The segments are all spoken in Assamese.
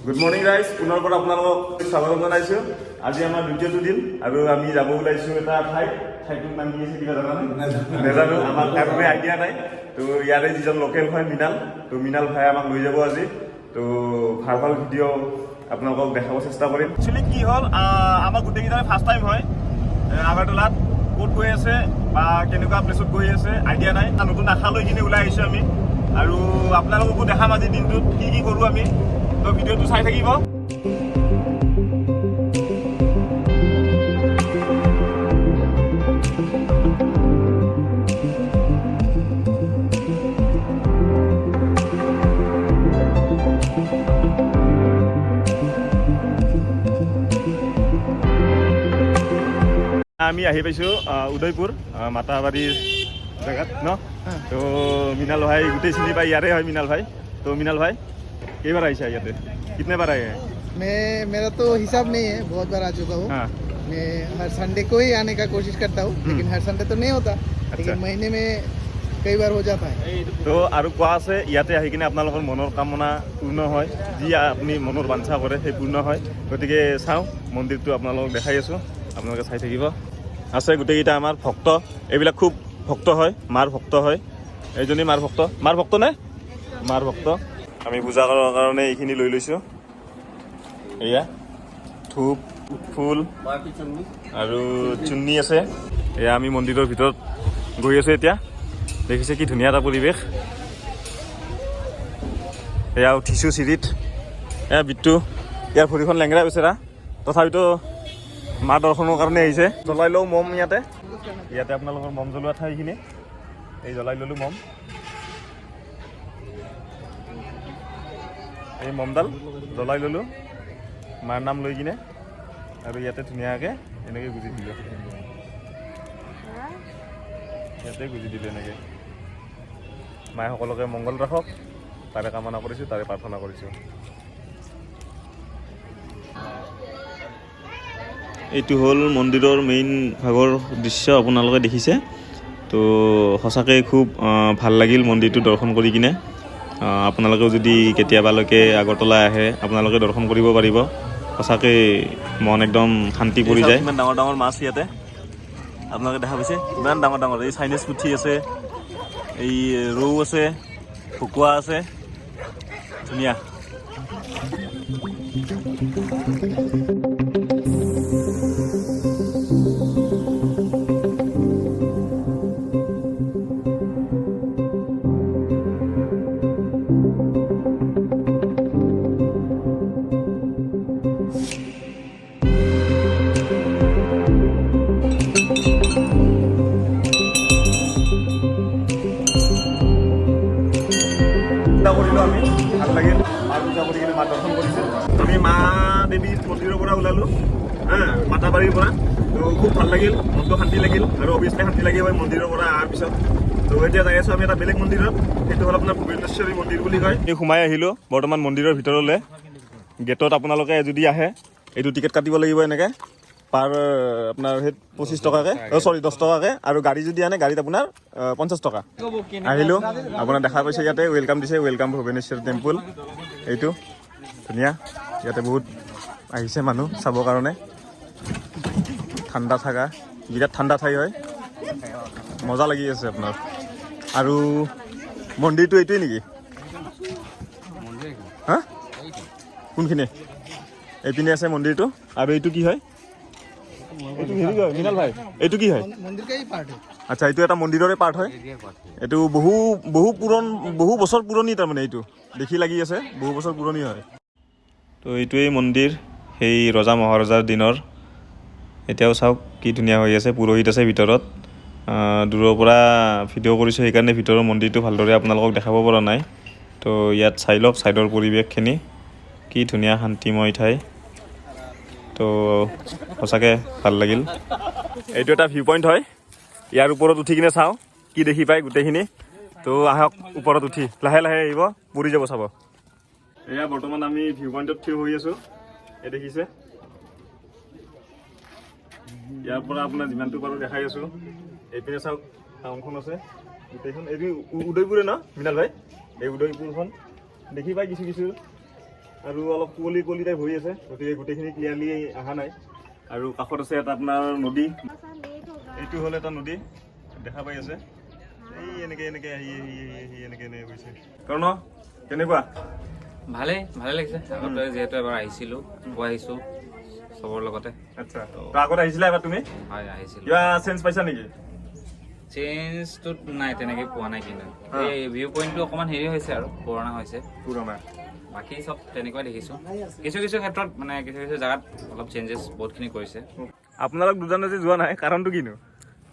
গুড মৰ্নিং গাইজ, পুনৰ পৰা আপোনালোকক স্বাগতম জনাইছোঁ। আজি আমাৰ দ্বিতীয়টো দিন আৰু আমি যাব ওলাইছোঁ এটা ঠাইটোৰ নাম কি আছে কিবা জানানে? নাজানো, আমাৰ কাৰো আইডিয়া নাই। তো ইয়াৰে যিজন লোকেল হয় মৃণাল, তো মৃণাল ভাই আমাক লৈ যাব আজি। তো ভাল ভিডিঅ' আপোনালোকক দেখাব চেষ্টা কৰিম। একচুৱেলি কি হ'ল, আমাৰ গোটেইকেইটাৰে ফাৰ্ষ্ট টাইম হয় আগৰতলাত। ক'ত গৈ আছে বা কেনেকুৱা প্লেচত গৈ আছে আইডিয়া নাই। নতুন আশা লৈ কিনে ওলাই আহিছোঁ আমি আৰু আপোনালোককো দেখাম আজি দিনটোত কি কৰোঁ আমি। তো ভিডিঅ'টো চাই থাকিব। আমি আহি পাইছোঁ উদয়পুৰ মাতাবাৰীৰ জেগাত ন। তো মৃণাল ভাই গোটেই চিনি পাই, ইয়াৰে হয় মৃণাল ভাই। তো মৃণাল ভাই कई बार आइए यहाँ पे, कितने बार आए हैं? मेरा तो हिसाब नहीं है, बहुत बार आ चुका हूँ। हाँ। मैं हर संडे को ही आने का कोशिश करता हूँ, लेकिन हर संडे तो नहीं होता। लेकिन महीने में कई बार हो जाता है। तो আৰু কোৱা আছে ইয়াতে আহি কিনে আপোনালোকৰ মনৰ কামনা পূৰ্ণ হয়, যি আপুনি মনৰ বাঞ্ছা কৰে সেই পূৰ্ণ হয়। গতিকে চাওঁ, মন্দিৰটো আপোনালোকক দেখাই আছোঁ, আপোনালোকে চাই থাকিব। আছে গোটেইকেইটা আমাৰ ভক্ত, এইবিলাক খুব ভক্ত হয়, মাৰ ভক্ত হয়। এইজনী মাৰ ভক্ত নে? মাৰ ভক্ত। আমি পূজা কৰাৰ কাৰণে এইখিনি লৈ লৈছোঁ। এয়া ধূপ, ফুল আৰু চুন্নি আছে। এয়া আমি মন্দিৰৰ ভিতৰত গৈ আছোঁ এতিয়া। দেখিছে কি ধুনীয়া এটা পৰিৱেশ। এয়া উঠিছোঁ চিৰিত। এয়া বিট্টু, ইয়াৰ ভৰিখন লেংৰা বেচেৰা, তথাপিতো মা দৰ্শনৰ কাৰণে আহিছে। জ্বলাই লওঁ মম ইয়াতে আপোনালোকৰ মম জ্বলোৱা ঠাইখিনি। এই জ্বলাই ল'লোঁ মম। এই মমডাল জ্বলাই ল'লোঁ মাৰ নাম লৈ কিনে, আৰু ইয়াতে ধুনীয়াকৈ এনেকৈ গুজি দিলোঁ। ইয়াতে গুজি দিলোঁ এনেকৈ। মায়ে সকলোকে মংগল ৰাখক, তাৰে কামনা কৰিছোঁ, তাৰে প্ৰাৰ্থনা কৰিছোঁ। এইটো হ'ল মন্দিৰৰ মেইন ভাগৰ দৃশ্য, আপোনালোকে দেখিছে। তো সঁচাকৈ খুব ভাল লাগিল মন্দিৰটো দৰ্শন কৰি কিনে। আপোনালোকেও যদি কেতিয়াবালৈকে আগৰতলা আহে আপোনালোকে দৰ্শন কৰিব পাৰিব। সঁচাকৈ মন একদম শান্তি পৰি যায়। ইমান ডাঙৰ ডাঙৰ মাছ ইয়াতে আপোনালোকে দেখা পাইছে, ইমান ডাঙৰ ডাঙৰ। এই চাইনিজ পুঠি আছে, এই ৰৌ আছে, ভকুৱা আছে, ধুনীয়া। কৰিলোঁ আমি, ভাল লাগিল। মাৰ পূজা কৰি কিনে মাৰ দৰ্শন কৰিছোঁ। আমি মা দেৱীৰ মন্দিৰৰ পৰা ওলালোঁ, মাতাবাৰীৰ পৰা। তো খুব ভাল লাগিল, মনটো শান্তি লাগিল, আৰু অভিয়াছলি শান্তি লাগিব মন্দিৰৰ পৰা অহাৰ পিছত। তো এতিয়া যাই আছোঁ আমি এটা বেলেগ মন্দিৰত, সেইটো হ'ল আপোনাৰ ভুৱনেশ্বৰী মন্দিৰ বুলি কয়। আমি সোমাই আহিলোঁ বৰ্তমান মন্দিৰৰ ভিতৰলৈ। গেটত আপোনালোকে যদি আহে এইটো টিকেট কাটিব লাগিব এনেকৈ, পাৰ আপোনাৰ সেই 25 টকাকৈ, 10 টকাকৈ। আৰু গাড়ী যদি আনে গাড়ীত আপোনাৰ 50 টকা। আহিলোঁ, আপোনাৰ দেখা পাইছে ইয়াতে ৱেলকাম দিছে, ৱেলকাম ভুৱনেশ্বৰ টেম্পল। এইটো ধুনীয়া, ইয়াতে বহুত আহিছে মানুহ চাবৰ কাৰণে। ঠাণ্ডা থাকা, বিৰাট ঠাণ্ডা ঠাই হয়, মজা লাগি আছে আপোনাৰ। আৰু মন্দিৰটো এইটোৱেই নেকি? হা, কোনখিনি? এইপিনে আছে মন্দিৰটো। আৰু এইটো কি হয়? এইটো হেৰি হয় মৃণাল ভাই, এইটো কি হয়? আচ্ছা, এইটো এটা মন্দিৰৰে পাৰ্ট হয়। এইটো বহু বছৰ পুৰণি, তাৰমানে এইটো দেখি লাগি আছে বহু বছৰ পুৰণি হয়। তো এইটোৱেই মন্দিৰ সেই ৰজা মহাৰজাৰ দিনৰ। এতিয়াও চাওক কি ধুনীয়া হৈ আছে, পুৰোহিত আছে ভিতৰত। দূৰৰ পৰা ভিডিঅ' কৰিছোঁ সেইকাৰণে ভিতৰৰ মন্দিৰটো ভালদৰে আপোনালোকক দেখাব পৰা নাই। তো ইয়াত চাই লওক ছাইডৰ পৰিৱেশখিনি, কি ধুনীয়া শান্তিময় ঠাই। তো সঁচাকৈ ভাল লাগিল। এইটো এটা ভিউ পইণ্ট হয়, ইয়াৰ ওপৰত উঠি কিনে চাওঁ কি দেখি পায় গোটেইখিনি। তো আহক ওপৰত উঠি, লাহে লাহে আহিব, পৰি যাব চাব। এয়া বৰ্তমান আমি ভিউ পইণ্টত থিয় হৈ আছোঁ, এই দেখিছে। ইয়াৰ পৰা আপোনাৰ যিমানটো পাৰোঁ দেখাই আছোঁ। এইপিনে চাওক টাউনখন আছে গোটেইখন। এইটো উদয়পুৰে ন মৃণাল ভাই? এই উদয়পুৰখন দেখি পাই কিছু কিছু আৰু অলপ কুঁৱলী কুঁৱলী টাইপ হৈ আছে, গতিকে গোটেইখিনি ক্লিয়াৰলি অহা নাই। আৰু কাষত আছে এটা আপোনাৰ নদী, এইটো হ'ল এটা নদী দেখা পাই আছে, এই এনেকে এনেকে আহি আহি আহি এনেকে এনেকে গৈছে। কাৰণ কেনেকুৱা? ভালে লাগিছে। আগতে যিহেতু এবাৰ আহিছিলোঁ, গৈ আহিছোঁ চবৰ লগতে। আচ্ছা, তো আগত আহিছিলা এবাৰ তুমি? হয়, আহিছিলোঁ। কিবা চেঞ্জ পাইছা নেকি? চেঞ্জটো নাই, তেনেকৈ পোৱা নাই। কিন্তু এই ভিউ পইণ্টটো অকণমান হেৰি হৈছে আৰু পুৰণা হৈছে। পুৰণা বাকী চব তেনেকুৱাই দেখিছোঁ। কিছু কিছু ক্ষেত্ৰত মানে কিছু কিছু জেগাত অলপ চেঞ্জেছ বহুতখিনি কৰিছে। আপোনালোক দুজনে যে যোৱা নাই, কাৰণটো কিনো?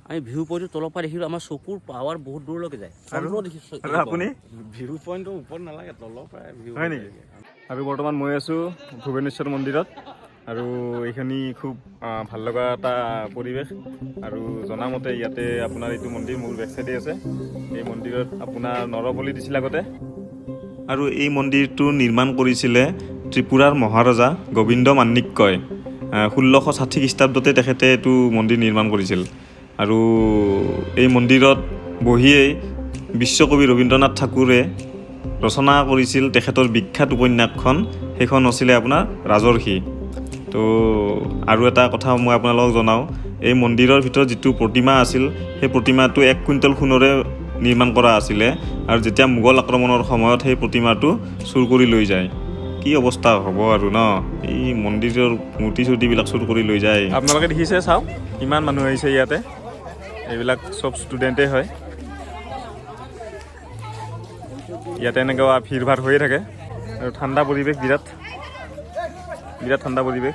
আমি ভিউ পইণ্টটো তলৰ পৰা দেখিলোঁ, আমাৰ চকুৰ পাৱাৰ বহুত দূৰলৈকে যায়। আৰু আপুনি? ভিউ পইণ্টটো ওপৰত নালাগে, তলৰ পৰাই ভিউ হয় নেকি? আৰু বৰ্তমান মই আছোঁ ভূৱনেশ্বৰ মন্দিৰত, আৰু এইখিনি খুব ভাল লগা এটা পৰিৱেশ। আৰু জনামতে ইয়াতে আপোনাৰ এইটো মন্দিৰ মোৰ বেক চাইডে আছে। এই মন্দিৰত আপোনাৰ নৰবলি দিছিল আগতে, আৰু এই মন্দিৰটো নিৰ্মাণ কৰিছিলে ত্ৰিপুৰাৰ মহাৰজা গোবিন্দ মাণিক্যই। 1660 খ্ৰীষ্টাব্দতে তেখেতে এইটো মন্দিৰ নিৰ্মাণ কৰিছিল। আৰু এই মন্দিৰত বহিয়েই বিশ্বকবি ৰবীন্দ্ৰনাথ ঠাকুৰে ৰচনা কৰিছিল তেখেতৰ বিখ্যাত উপন্যাসখন, সেইখন আছিলে আপোনাৰ ৰাজৰ্ষি। তো আৰু এটা কথা মই আপোনালোকক জনাওঁ, এই মন্দিৰৰ ভিতৰত যিটো প্ৰতিমা আছিল, সেই প্ৰতিমাটো 1 কুইণ্টেল সোণৰে নিৰ্মাণ কৰা আছিলে। আৰু যেতিয়া মোগল আক্ৰমণৰ সময়ত সেই প্ৰতিমাটো চুৰ কৰি লৈ যায়। কি অৱস্থা হ'ব আৰু ন, এই মন্দিৰৰ মূৰ্তি চূৰ্তিবিলাক চুৰ কৰি লৈ যায়। আপোনালোকে দেখিছে, চাওক কিমান মানুহ আহিছে ইয়াতে, এইবিলাক চব ষ্টুডেণ্টেই হয়। ইয়াতে এনেকুৱা ভিৰ ভাৰ হৈয়ে থাকে, আৰু ঠাণ্ডা পৰিৱেশ, বিৰাট ঠাণ্ডা পৰিৱেশ।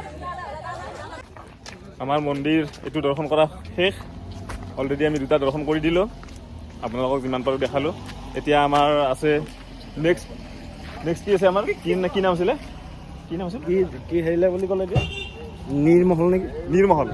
আমাৰ মন্দিৰ এইটো দৰ্শন কৰা শেষ, অলৰেডি আমি 2টা দৰ্শন কৰি দিলোঁ, আপোনালোকক যিমান পাৰোঁ দেখালোঁ। এতিয়া আমাৰ আছে নেক্সট কি আছে আমাৰ, কি নাম আছিলে, কি নাম আছিল, কি হেৰিলে বুলি ক'লে এতিয়া নিৰ্মহল নেকি? নিৰ্মহল।